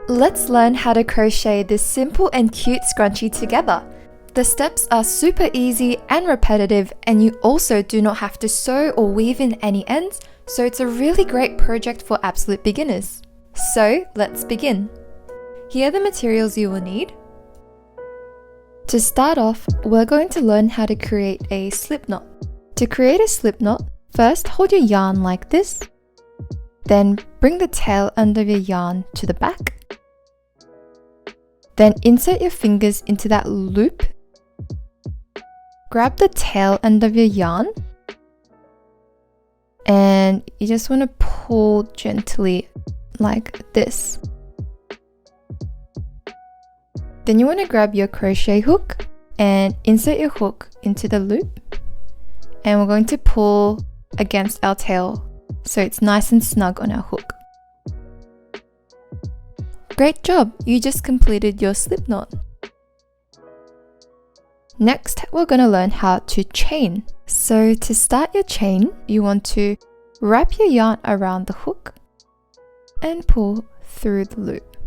Let's learn how to crochet this simple and cute scrunchie together. The steps are super easy and repetitive, and you also do not have to sew or weave in any ends, so it's a really great project for absolute beginners. So let's begin. Here are the materials you will need. To start off, we're going to learn how to create a slip knot. To create a slip knot, first hold your yarn like this, then bring the tail end of your yarn to the back. Then insert your fingers into that loop. Grab the tail end of your yarn and you just want to pull gently like this. Then you want to grab your crochet hook and insert your hook into the loop, and we're going to pull against our tail so it's nice and snug on our hook. Great job! You just completed your slip knot. Next, we're going to learn how to chain. So to start your chain, you want to wrap your yarn around the hook and pull through the loop.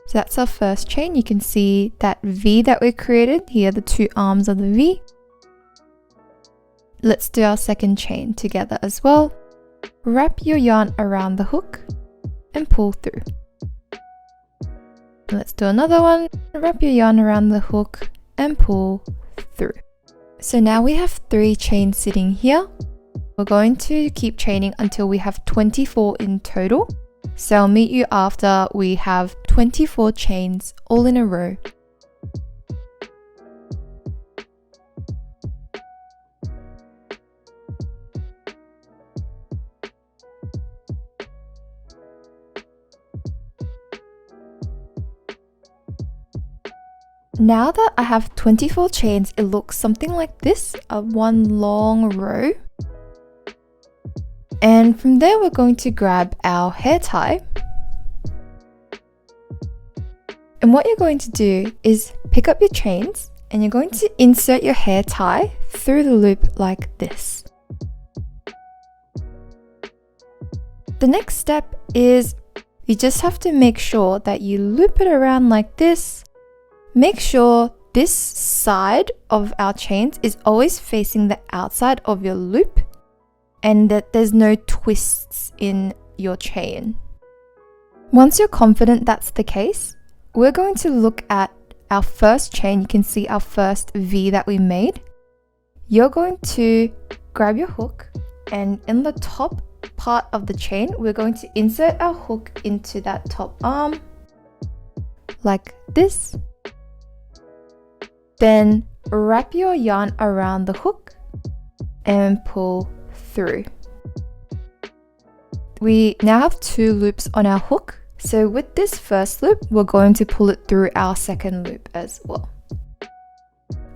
So that's our first chain. You can see that V that we created. Here are the two arms of the V. Let's do our second chain together as well. Wrap your yarn around the hook and pull through. Let's do another one. Wrap your yarn around the hook and pull through. So now we have 3 chains sitting here. We're going to keep chaining until we have 24 in total. So I'll meet you after we have 24 chains all in a row. Now that I have 24 chains, it looks something like this, one long row. And from there, we're going to grab our hair tie. And what you're going to do is pick up your chains and you're going to insert your hair tie through the loop like this. The next step is you just have to make sure that you loop it around like this. Make sure this side of our chains is always facing the outside of your loop and that there's no twists in your chain. Once you're confident that's the case, we're going to look at our first chain. You can see our first V that we made. You're going to grab your hook, and in the top part of the chain, we're going to insert our hook into that top arm like this. Then wrap your yarn around the hook and pull through. We now have 2 loops on our hook. So with this first loop, we're going to pull it through our second loop as well.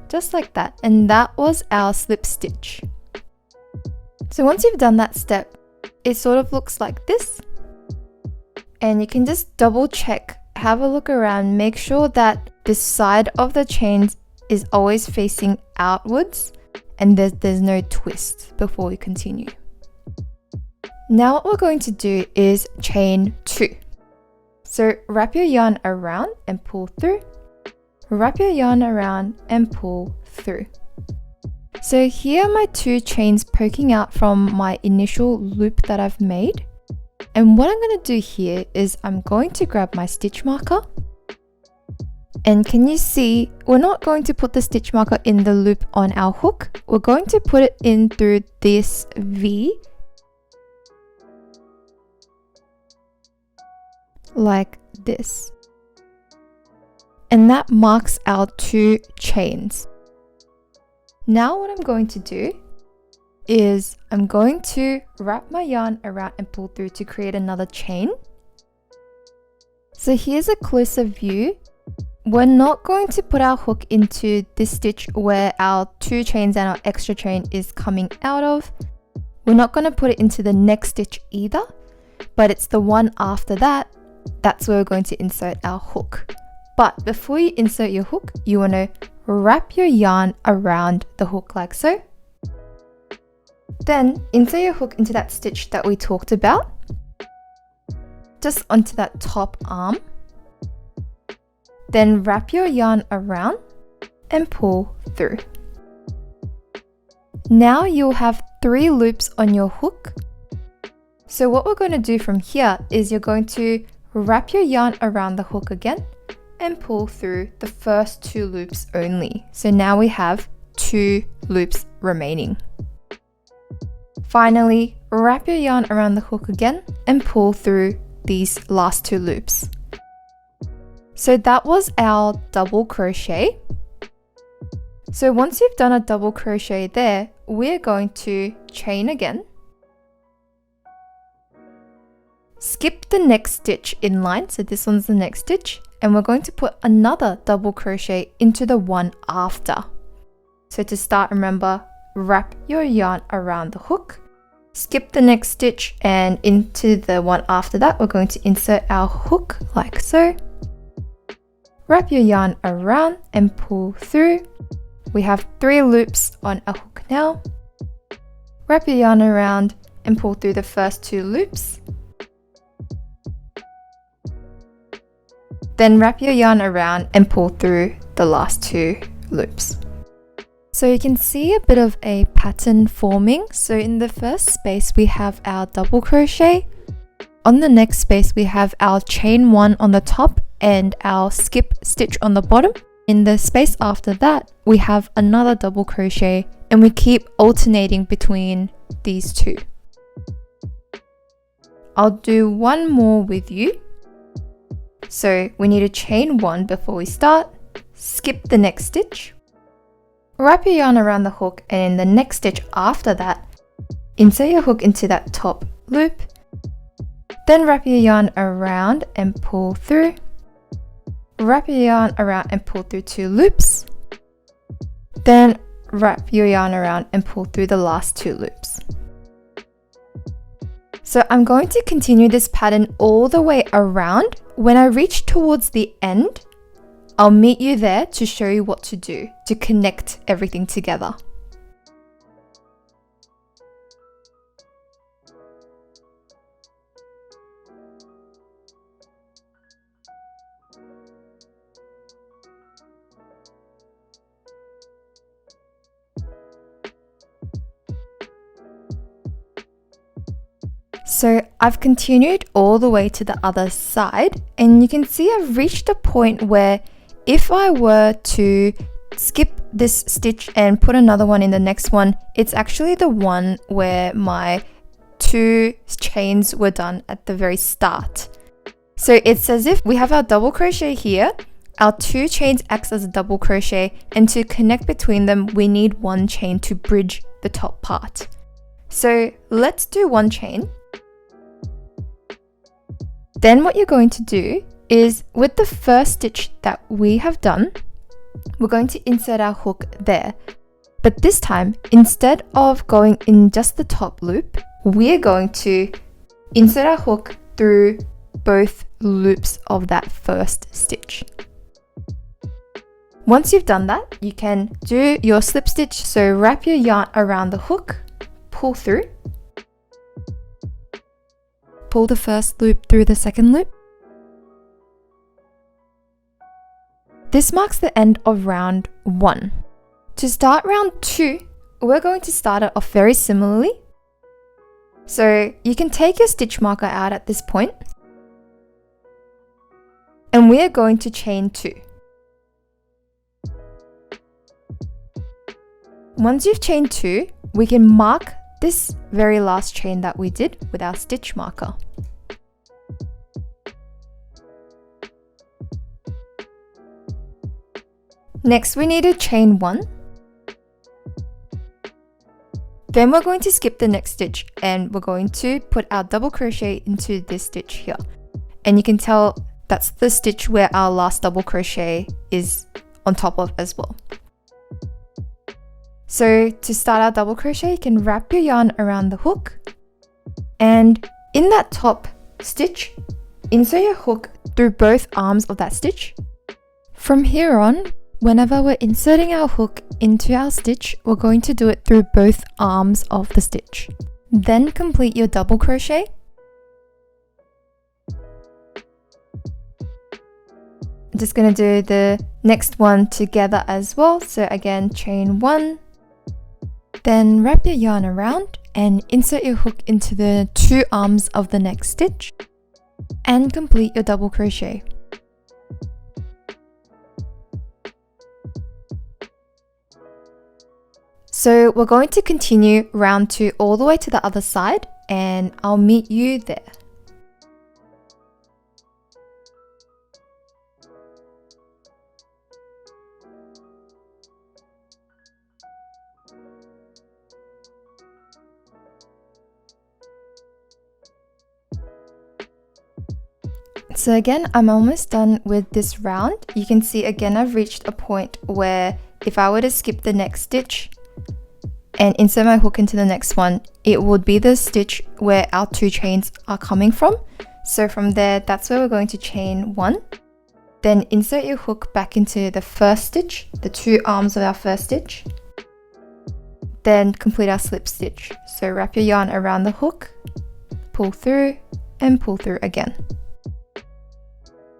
Just like that. And that was our slip stitch. So once you've done that step, it sort of looks like this. And you can just double check, have a look around, make sure that this side of the chains is always facing outwards and there's no twist before we continue. Now what we're going to do is chain 2. So wrap your yarn around and pull through. Wrap your yarn around and pull through. So here are my 2 chains poking out from my initial loop that I've made. And what I'm going to do here is I'm going to grab my stitch marker. And can you see, we're not going to put the stitch marker in the loop on our hook. We're going to put it in through this V. Like this. And that marks our 2 chains. Now what I'm going to do is I'm going to wrap my yarn around and pull through to create another chain. So here's a closer view. We're not going to put our hook into this stitch where our 2 chains and our extra chain is coming out of. We're not going to put it into the next stitch either, but it's the one after that. That's where we're going to insert our hook. But before you insert your hook, you want to wrap your yarn around the hook like so. Then insert your hook into that stitch that we talked about. just onto that top arm. Then wrap your yarn around and pull through. Now you'll have 3 loops on your hook. So what we're going to do from here is you're going to wrap your yarn around the hook again and pull through the first 2 loops only. So now we have 2 loops remaining. Finally, wrap your yarn around the hook again and pull through these last 2 loops. So that was our double crochet. So once you've done a double crochet there, we're going to chain again. Skip the next stitch in line, so this one's the next stitch, and we're going to put another double crochet into the one after. So to start, remember, wrap your yarn around the hook, skip the next stitch, and into the one after that, we're going to insert our hook like so. Wrap your yarn around and pull through. We have 3 loops on a hook now. Wrap your yarn around and pull through the first 2 loops. Then wrap your yarn around and pull through the last 2 loops. So you can see a bit of a pattern forming. So in the first space we have our double crochet. On the next space we have our chain 1 on the top and our skip stitch on the bottom. In the space after that we have another double crochet, and we keep alternating between these 2. I'll do one more with you. So we need to chain 1 before we start, skip the next stitch, wrap your yarn around the hook, and in the next stitch after that, insert your hook into that top loop, then wrap your yarn around and pull through, wrap your yarn around and pull through 2 loops, then wrap your yarn around and pull through the last 2 loops. So I'm going to continue this pattern all the way around. When I reach towards the end, I'll meet you there to show you what to do to connect everything together. So I've continued all the way to the other side, and you can see I've reached a point where if I were to skip this stitch and put another one in the next one, it's actually the one where my 2 chains were done at the very start. So it's as if we have our double crochet here, our 2 chains acts as a double crochet, and to connect between them we need 1 chain to bridge the top part. So let's do 1 chain. Then what you're going to do is, with the first stitch that we have done, we're going to insert our hook there. But this time, instead of going in just the top loop, we're going to insert our hook through both loops of that first stitch. Once you've done that, you can do your slip stitch. So wrap your yarn around the hook, pull through, pull the first loop through the second loop. This marks the end of round 1. To start round 2, we're going to start it off very similarly. So you can take your stitch marker out at this point, and we are going to chain 2. Once you've chained 2, we can mark this very last chain that we did with our stitch marker. Next, we need to chain 1. Then we're going to skip the next stitch, and we're going to put our double crochet into this stitch here. And you can tell that's the stitch where our last double crochet is on top of as well. So to start our double crochet, you can wrap your yarn around the hook, and in that top stitch, insert your hook through both arms of that stitch. From here on, whenever we're inserting our hook into our stitch, we're going to do it through both arms of the stitch. Then complete your double crochet. I'm just going to do the next one together as well. So again, chain 1, then wrap your yarn around and insert your hook into the 2 arms of the next stitch and complete your double crochet. So we're going to continue round 2 all the way to the other side, and I'll meet you there. So again, I'm almost done with this round. You can see again I've reached a point where if I were to skip the next stitch and insert my hook into the next one, it would be the stitch where our 2 chains are coming from. So from there, that's where we're going to chain 1. Then insert your hook back into the first stitch, the 2 arms of our first stitch. Then complete our slip stitch. So wrap your yarn around the hook, pull through, and pull through again.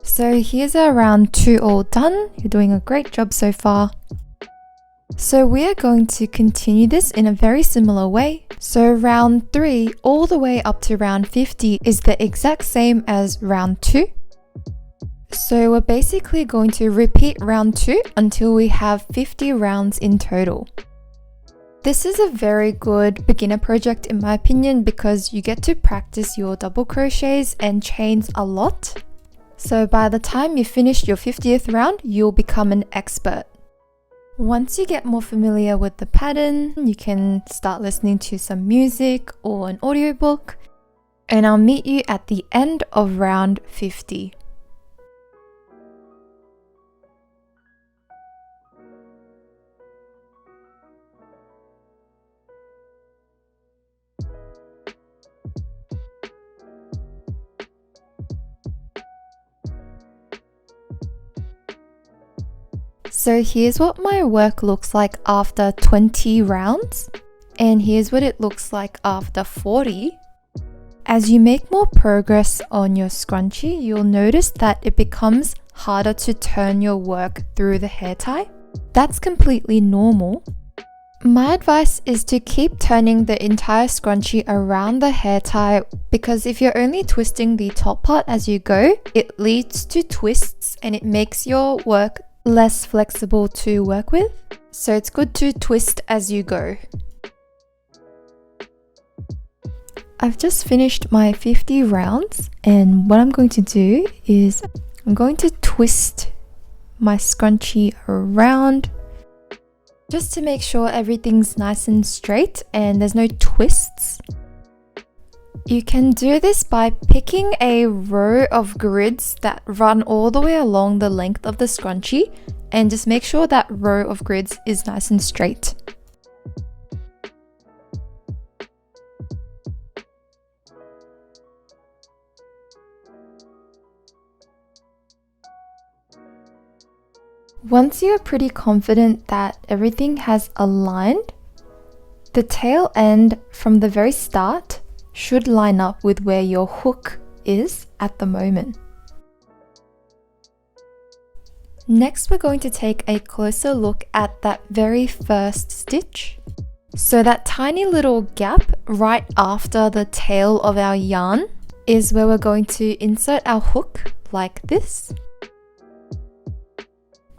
So here's our round 2 all done. You're doing a great job so far. So we are going to continue this in a very similar way. So round 3 all the way up to round 50 is the exact same as round 2. So we're basically going to repeat round 2 until we have 50 rounds in total. This is a very good beginner project in my opinion because you get to practice your double crochets and chains a lot. So by the time you finish your 50th round, you'll become an expert. Once you get more familiar with the pattern, you can start listening to some music or an audiobook, and I'll meet you at the end of round 50. So here's what my work looks like after 20 rounds, and here's what it looks like after 40. As you make more progress on your scrunchie, you'll notice that it becomes harder to turn your work through the hair tie. That's completely normal. My advice is to keep turning the entire scrunchie around the hair tie because if you're only twisting the top part as you go, it leads to twists and it makes your work less flexible to work with. So it's good to twist as you go. I've just finished my 50 rounds and what I'm going to do is I'm going to twist my scrunchie around just to make sure everything's nice and straight and there's no twists. You can do this by picking a row of grids that run all the way along the length of the scrunchie and just make sure that row of grids is nice and straight. Once you're pretty confident that everything has aligned, the tail end from the very start should line up with where your hook is at the moment. Next, we're going to take a closer look at that very first stitch. So that tiny little gap right after the tail of our yarn is where we're going to insert our hook like this.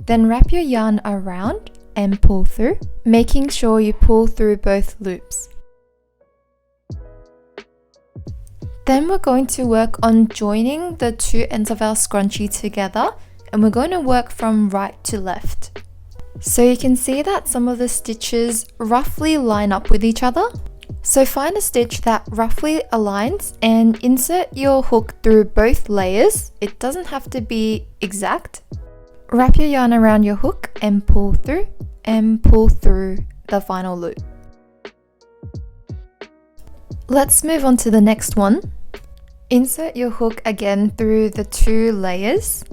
Then wrap your yarn around and pull through, making sure you pull through both loops. Then we're going to work on joining the 2 ends of our scrunchie together and we're going to work from right to left. So you can see that some of the stitches roughly line up with each other. So find a stitch that roughly aligns and insert your hook through both layers. It doesn't have to be exact. Wrap your yarn around your hook and pull through the final loop. Let's move on to the next one. Insert your hook again through the 2 layers.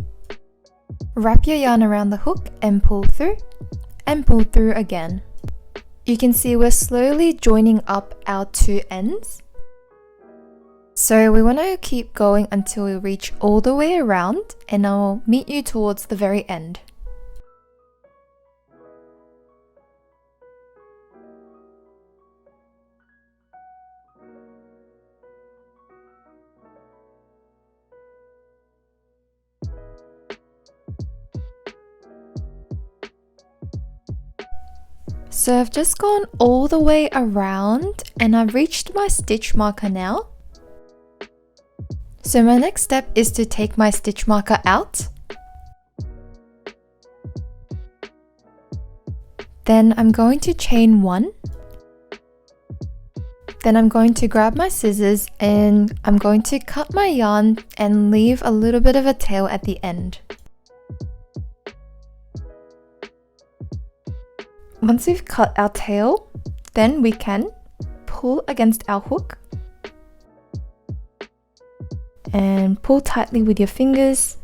Wrap your yarn around the hook and pull through again. You can see we're slowly joining up our 2 ends. So we want to keep going until we reach all the way around, and I'll meet you towards the very end. So I've just gone all the way around and I've reached my stitch marker now. So my next step is to take my stitch marker out. Then I'm going to chain 1. Then I'm going to grab my scissors and I'm going to cut my yarn and leave a little bit of a tail at the end. Once we've cut our tail, then we can pull against our hook and pull tightly with your fingers.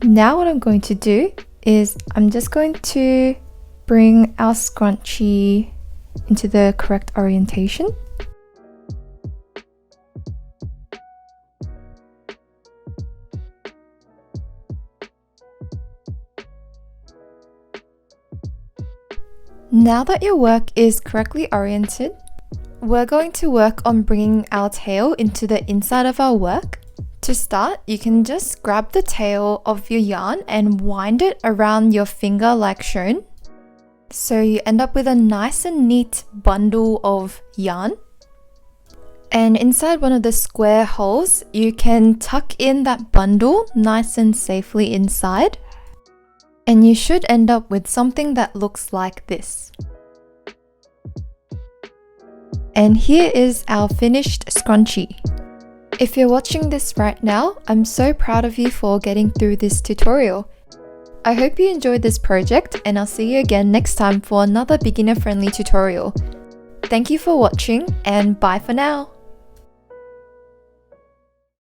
Now what I'm going to do is I'm just going to bring our scrunchie into the correct orientation. Now that your work is correctly oriented, we're going to work on bringing our tail into the inside of our work. To start, you can just grab the tail of your yarn and wind it around your finger like shown. So you end up with a nice and neat bundle of yarn. And inside one of the square holes, you can tuck in that bundle nice and safely inside. And you should end up with something that looks like this. And here is our finished scrunchie. If you're watching this right now, I'm so proud of you for getting through this tutorial. I hope you enjoyed this project and I'll see you again next time for another beginner-friendly tutorial. Thank you for watching and bye for now!